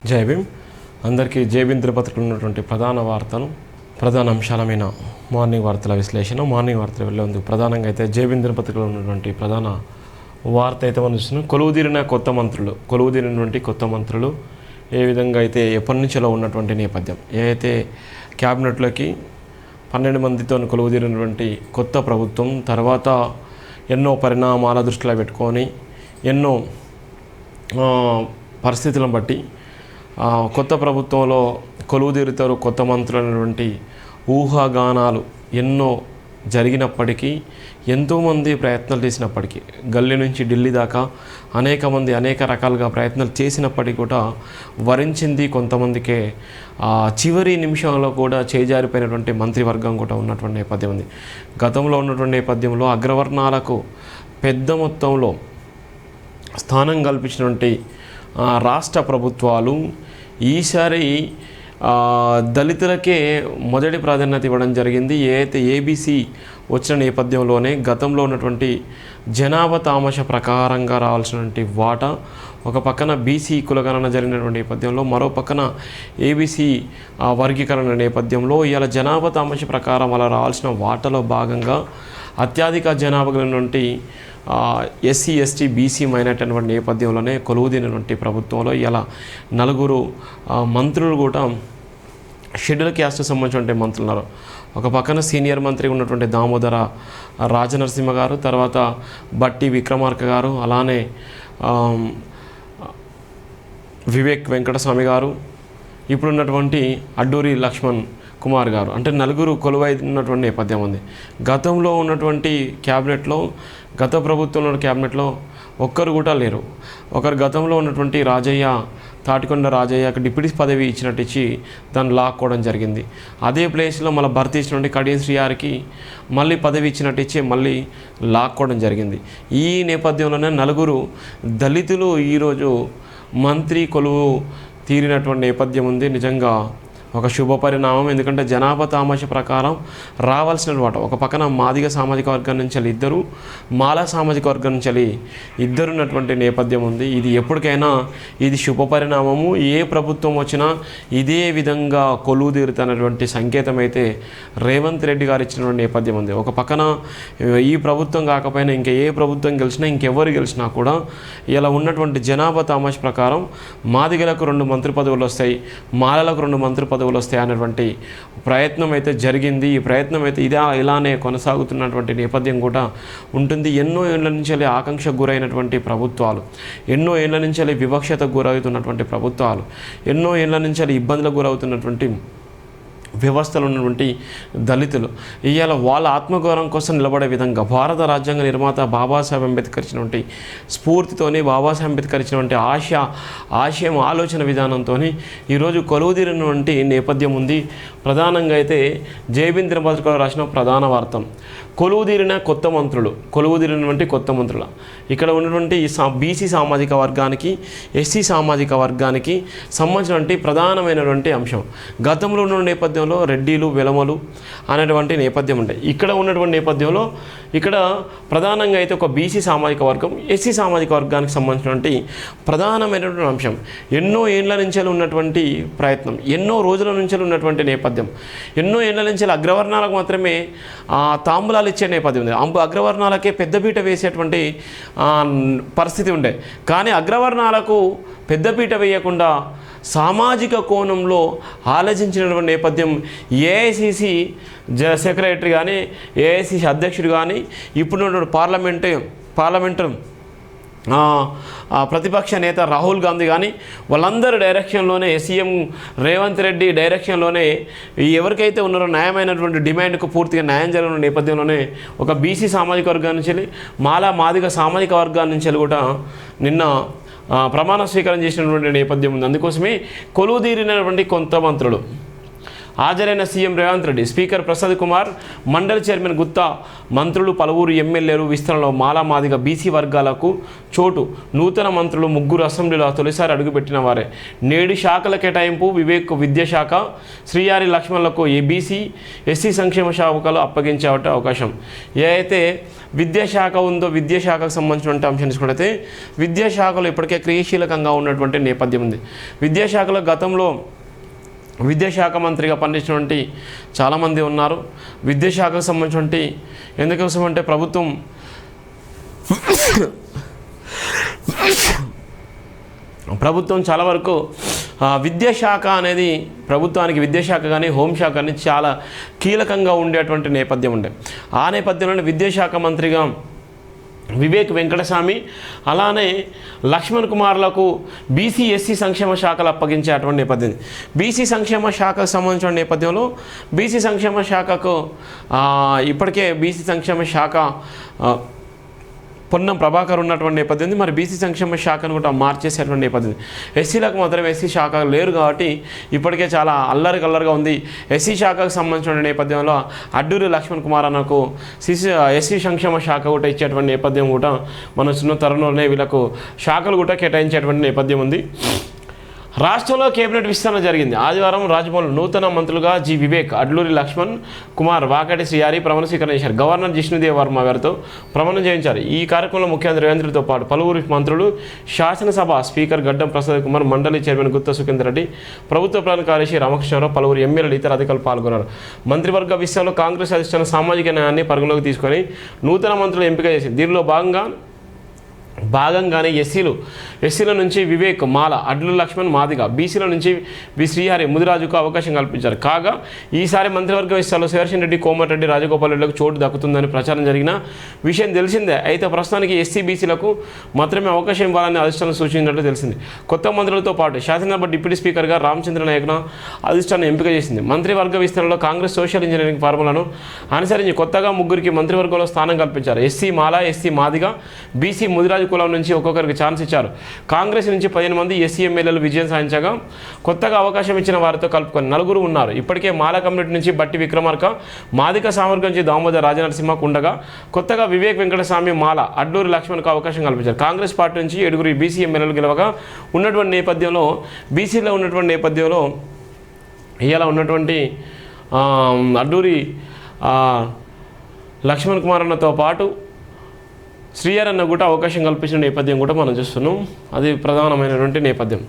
జై భీమ్. అందరికీ జై భీమ్ దినపత్రికలో ఉన్నటువంటి ప్రధాన వార్తలు, ప్రధాన అంశాలమైన మార్నింగ్ వార్తల విశ్లేషణ. మార్నింగ్ వార్తలు వెళ్ళే ఉంది. ప్రధానంగా అయితే జై భీమ్ దినపత్రికలో ఉన్నటువంటి ప్రధాన వార్త అయితే మనం చూస్తున్నాం. కొలువుదీరినటువంటి కొత్త మంత్రులు ఏ విధంగా అయితే ఎప్పటి నుంచో ఉన్నటువంటి నేపథ్యం, ఏదైతే క్యాబినెట్లోకి 12 మందితో కొలువుదీరినటువంటి కొత్త ప్రభుత్వం తర్వాత ఎన్నో పరిణామాల దృష్టిలో పెట్టుకొని ఎన్నో పరిస్థితులను బట్టి కొత్త ప్రభుత్వంలో కొలువుదీరుతారు కొత్త మంత్రులు అనేటువంటి ఊహాగానాలు ఎన్నో జరిగినప్పటికీ, ఎంతోమంది ప్రయత్నాలు చేసినప్పటికీ, గల్లీ నుంచి ఢిల్లీ దాకా అనేక మంది అనేక రకాలుగా ప్రయత్నాలు చేసినప్పటికీ కూడా వరించింది కొంతమందికే. చివరి నిమిషంలో కూడా చేజారిపోయినటువంటి మంత్రివర్గం కూడా ఉన్నటువంటి నేపథ్యం ఉంది. గతంలో ఉన్నటువంటి నేపథ్యంలో అగ్రవర్ణాలకు పెద్ద మొత్తంలో స్థానం కల్పించినటువంటి రాష్ట్ర ప్రభుత్వాలు ఈసారి దళితులకే మొదటి ప్రాధాన్యత ఇవ్వడం జరిగింది. ఏదైతే ఏబీసీ వచ్చిన నేపథ్యంలోనే గతంలో ఉన్నటువంటి జనాభా తామస ప్రకారంగా రావాల్సినటువంటి వాటా ఒక పక్కన బీసీ కులగణన జరిగినటువంటి నేపథ్యంలో, మరో పక్కన ఏబీసీ వర్గీకరణ నేపథ్యంలో ఇవాళ జనాభా తామస ప్రకారం అలా రావాల్సిన వాటాలో భాగంగా అత్యధిక జనాభా కలిగినటువంటి ఎస్సీ ఎస్టీ బీసీ మైనార్టీ అనేటువంటి నేపథ్యంలోనే కొలువుదీరినటువంటి ప్రభుత్వంలో ఇలా 4 మంత్రులు కూడా షెడ్యూల్ క్యాస్ట్కి సంబంధించినటువంటి మంత్రులు ఉన్నారు. ఒక పక్కన సీనియర్ మంత్రి ఉన్నటువంటి దామోదర రాజనరసింహ గారు, తర్వాత బట్టి విక్రమార్క గారు, అలానే వివేక్ వెంకటస్వామి గారు, ఇప్పుడున్నటువంటి అడ్డూరి లక్ష్మణ్ కుమార్ గారు, అంటే 4 కొలువై ఉన్నటువంటి నేపథ్యం ఉంది. గతంలో ఉన్నటువంటి క్యాబినెట్లో, గత ప్రభుత్వంలో క్యాబినెట్లో ఒక్కరు కూడా లేరు. ఒకరు గతంలో ఉన్నటువంటి రాజయ్య, తాటికొండ రాజయ్యకు డిప్యూటీ పదవి ఇచ్చినట్టు ఇచ్చి దాన్ని లాక్కోవడం జరిగింది. అదే ప్లేస్లో మళ్ళీ భర్తీ ఇచ్చినటువంటి కడియం శ్రీయారికి మళ్ళీ పదవి ఇచ్చినట్టు ఇచ్చి మళ్ళీ లాక్కోవడం జరిగింది. ఈ నేపథ్యంలోనే 4 దళితులు ఈరోజు మంత్రి కొలువు తీరినటువంటి నేపథ్యం ఉంది. నిజంగా ఒక శుభ పరిణామం. ఎందుకంటే జనాభా తామస ప్రకారం రావాల్సిన వాట ఒక పక్కన మాదిగ సామాజిక వర్గం నుంచి 2, మాలా సామాజిక వర్గం నుంచి 2 ఉన్నటువంటి నేపథ్యం ఉంది. ఇది ఎప్పటికైనా ఇది శుభ పరిణామము. ఏ ప్రభుత్వం వచ్చినా ఇదే విధంగా కొలువు తీరుతున్నటువంటి సంకేతం అయితే రేవంత్ రెడ్డి గారు ఇచ్చినటువంటి నేపథ్యం ఉంది. ఒక పక్కన ఈ ప్రభుత్వం కాకపోయినా ఇంకా ఏ ప్రభుత్వం గెలిచినా, ఇంకెవరు గెలిచినా కూడా ఇలా ఉన్నటువంటి జనాభా తామస ప్రకారం మాదిగలకు 2 మంత్రి పదవులు వస్తాయి, మాలలకు 2 మంత్రి పదవులు వస్తాయి అనేటువంటి ప్రయత్నం అయితే జరిగింది. ఈ ప్రయత్నం అయితే ఇలానే కొనసాగుతున్నటువంటి నేపథ్యం కూడా ఉంటుంది. ఎన్నో ఏళ్ల నుంచి ఆకాంక్షకు గురైనటువంటి ప్రభుత్వాలు, ఎన్నో ఏళ్ల నుంచి వివక్షతకు గురవుతున్నటువంటి ప్రభుత్వాలు, ఎన్నో ఏళ్ల నుంచి ఇబ్బందులకు గురవుతున్నటువంటి వ్యవస్థలో ఉన్నటువంటి దళితులు ఇవాళ వాళ్ళ ఆత్మగౌరవం కోసం నిలబడే విధంగా భారత రాజ్యాంగ నిర్మాత బాబాసాహెబ్ అంబేద్కర్ ఇచ్చినటువంటి స్ఫూర్తితోని, బాబాసాహెబ్ అంబేద్కర్ ఇచ్చినటువంటి ఆశయం ఆలోచన విధానంతో ఈరోజు కొలువుదీరినటువంటి నేపథ్యం ఉంది. ప్రధానంగా అయితే జై భీమ్ దినపత్రికలో రాసిన ప్రధాన వార్త కొలువుదీరినటువంటి కొత్త మంత్రుల ఇక్కడ ఉన్నటువంటి బీసీ సామాజిక వర్గానికి, ఎస్సీ సామాజిక వర్గానికి సంబంధించినటువంటి ప్రధానమైనటువంటి అంశం. గతంలో ఉన్న నేపథ్యంలో రెడ్డిలు, వెలమలు అనేటువంటి నేపథ్యం ఉంటాయి. ఇక్కడ ఉన్నటువంటి నేపథ్యంలో ఇక్కడ ప్రధానంగా అయితే ఒక బీసీ సామాజిక వర్గం, ఎస్సీ సామాజిక వర్గానికి సంబంధించినటువంటి ప్రధానమైనటువంటి అంశం. ఎన్నో ఏళ్ల నుంచి ఉన్నటువంటి ప్రయత్నం, ఎన్నో రోజుల నుంచి ఉన్నటువంటి నేపథ్యం, ఎన్నో ఏళ్ల నుంచి అగ్రవర్ణాలకు మాత్రమే తాంబూలాలు ఇచ్చే నేపథ్యం ఉంది. అగ్రవర్ణాలకే పెద్దపీట వేసేటువంటి పరిస్థితి ఉండే. కానీ అగ్రవర్ణాలకు పెద్దపీట వేయకుండా సామాజిక కోణంలో ఆలోచించినటువంటి నేపథ్యం ఏఐసిసి సెక్రటరీ కానీ, ఏఐసిసి అధ్యక్షుడు కానీ, ఇప్పుడున్నటువంటి పార్లమెంటు ప్రతిపక్ష నేత రాహుల్ గాంధీ కానీ వాళ్ళందరూ డైరెక్షన్లోనే, సీఎం రేవంత్ రెడ్డి డైరెక్షన్లోనే ఎవరికైతే ఉన్నారో న్యాయమైనటువంటి డిమాండ్కు పూర్తిగా న్యాయం జరిగిన నేపథ్యంలోనే ఒక బీసీ సామాజిక వర్గాల నుంచి, మాదిగ సామాజిక వర్గాల నుంచి కూడా నిన్న ప్రమాణ స్వీకారం చేసినటువంటి నేపథ్యం ఉంది. అందుకోసమే కొలువుదీరినటువంటి కొంత మంత్రులు హాజరైన సీఎం రేవంత్ రెడ్డి, స్పీకర్ ప్రసాద్ కుమార్, మండలి చైర్మన్ గుత్తా, మంత్రులు, పలువురు ఎమ్మెల్యేలు. విస్తరణలో మాలామాదిగా బీసీ వర్గాలకు చోటు. నూతన మంత్రులు 3 అసెంబ్లీలో తొలిసారి అడుగుపెట్టిన వారే. నేడు శాఖల కేటాయింపు. వివేక్ విద్యాశాఖ, శ్రీయారి లక్ష్మణులకు ఏబీసీ ఎస్సీ సంక్షేమ శాఖలు అప్పగించే అవకాశం. ఏదైతే విద్యాశాఖ ఉందో విద్యాశాఖకు సంబంధించిన అంశం తీసుకుంటే విద్యాశాఖలో ఇప్పటికే క్రియాశీలకంగా ఉన్నటువంటి నేపథ్యం ఉంది. విద్యాశాఖలో గతంలో విద్యాశాఖ మంత్రిగా పనిచేసినటువంటి చాలామంది ఉన్నారు. విద్యాశాఖకు సంబంధించినటువంటి ఎందుకోసం అంటే ప్రభుత్వం చాలా వరకు విద్యాశాఖ అనేది ప్రభుత్వానికి విద్యాశాఖ కానీ హోంశాఖ కానీ చాలా కీలకంగా ఉండేటువంటి నేపథ్యం ఉండే. ఆ నేపథ్యంలో విద్యాశాఖ మంత్రిగా వివేక్ వెంకటస్వామి, అలానే లక్ష్మణ్ కుమార్లకు బీసీ ఎస్సీ సంక్షేమ శాఖలు అప్పగించేటువంటి నేపథ్యం. బీసీ సంక్షేమ శాఖకు సంబంధించిన నేపథ్యంలో బీసీ సంక్షేమ శాఖకు ఇప్పటికే బీసీ సంక్షేమ శాఖ పొన్నం ప్రభాకర్ ఉన్నటువంటి నేపథ్యం. మరి బీసీ సంక్షేమ శాఖను కూడా మార్చేసేటువంటి నేపథ్యం. ఎస్సీలకు మాత్రం ఎస్సీ శాఖ లేరు కాబట్టి ఇప్పటికే చాలా అల్లరిగా ఉంది. ఎస్సీ శాఖకు సంబంధించిన నేపథ్యంలో అడ్డూరి లక్ష్మణ్ కుమార్ అన్నకు ఎస్సీ సంక్షేమ శాఖ కూడా ఇచ్చేటువంటి నేపథ్యం కూడా మన చిన్న తరుణంలోనే వీళ్ళకు శాఖలు కూడా కేటాయించేటువంటి నేపథ్యం ఉంది. రాష్ట్రంలో కేబినెట్ విస్తరణ జరిగింది. ఆదివారం రాజ్భవన్లో నూతన మంత్రులుగా జి వివేక్, అడ్లూరి లక్ష్మణ్ కుమార్, వాకటి శ్రీయారి ప్రమాణ స్వీకరణ చేశారు. గవర్నర్ జిష్ణుదేవ్ వర్మ గారితో ప్రమాణం చేయించారు. ఈ కార్యక్రమంలో ముఖ్యమంత్రి రేవంత్ రెడ్డితో పాటు పలువురు మంత్రులు, శాసనసభ స్పీకర్ గడ్డం ప్రసాద్ కుమార్, మండలి చైర్మన్ గుత్తా సుఖేందర్ రెడ్డి, ప్రభుత్వ ప్రధాన కార్యదర్శి రామకృష్ణరావు, పలువురు ఎమ్మెల్యేలు, ఇతర అధికారులు పాల్గొన్నారు. మంత్రివర్గ విషయంలో కాంగ్రెస్ అధిష్టానం సామాజిక న్యాయాన్ని పరిగణలోకి తీసుకొని నూతన మంత్రులు ఎంపిక చేసింది. దీనిలో భాగంగానే ఎస్సీల నుంచి వివేక్, మాల, అడ్లూరి లక్ష్మణ్, మాదిగా, బీసీల నుంచి శ్రీహరి, ముదిరాజుకు అవకాశం కల్పించారు. కాగా ఈసారి మంత్రివర్గ విషయాల్లో శేర్షన్ రెడ్డి, కోమటిరెడ్డి, రాజగోపాల్ రెడ్డిలకు చోటు దక్కుతుందని ప్రచారం జరిగిన విషయం తెలిసిందే. అయితే ప్రస్తుతానికి ఎస్సీ బీసీలకు మాత్రమే అవకాశం ఇవ్వాలని అధిష్టానం సూచించినట్లు తెలిసింది. కొత్త మంత్రులతో పాటు శాసనసభ డిప్యూటీ స్పీకర్గా రామచంద్ర నాయక్ను అధిష్టానం ఎంపిక చేసింది. మంత్రివర్గ విస్తరణలో కాంగ్రెస్ సోషల్ ఇంజనీరింగ్ ఫార్ములాను అనుసరించి కొత్తగా 3 మంత్రివర్గంలో స్థానం కల్పించారు. ఎస్సీ మాల, ఎస్సీ మాదిగా, బీసీ ముదిరాజు కులం నుంచి ఒక్కొక్కరికి ఛాన్స్ ఇచ్చారు. కాంగ్రెస్ నుంచి 15 మంది ఎస్సీ ఎమ్మెల్యేలు విజయం సాధించగా కొత్తగా అవకాశం ఇచ్చిన వారితో కలుపుకొని 4 ఉన్నారు. ఇప్పటికే మాల కమ్యూనిటీ నుంచి బట్టి విక్రమార్క, మాదిక సామర్గం నుంచి దామోదర్ రాజనరసింహకు ఉండగా కొత్తగా వివేక్ వెంకటస్వామి, మాల, అడ్లూరి లక్ష్మణ్కు అవకాశం కల్పించారు. కాంగ్రెస్ పార్టీ నుంచి 7 బీసీ ఎమ్మెల్యేలు గెలవగా ఉన్నటువంటి నేపథ్యంలో బీసీలో ఉన్నటువంటి నేపథ్యంలో ఇలా ఉన్నటువంటి అడ్లూరి లక్ష్మణ్ కుమార్ అన్నతో పాటు శ్రీయర్ అన్న కూడా అవకాశం కల్పించిన నేపథ్యం కూడా మనం చూస్తున్నాం. అది ప్రధానమైనటువంటి నేపథ్యం.